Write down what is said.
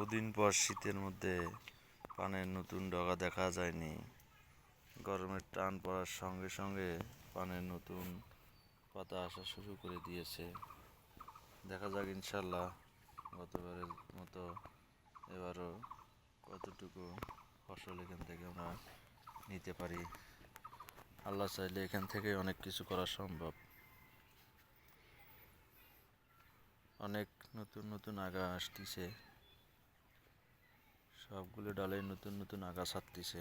বহুদিন পর শীতের মধ্যে পানের নতুন ডগা দেখা যায়নি। গরমের টান পড়ার সঙ্গে সঙ্গে পানের নতুন পাতা আসা শুরু করে দিয়েছে। দেখা যাক ইনশাল্লাহ গতবারের মতো এবারও কতটুকু ফসল এখান থেকে আমরা নিতে পারি। আল্লাহ চাইলে এখান থেকে অনেক কিছু করা সম্ভব। অনেক নতুন নতুন আগা আসতিছে, সবগুলো ডালে নতুন নতুন আগা ছাড়তিছে।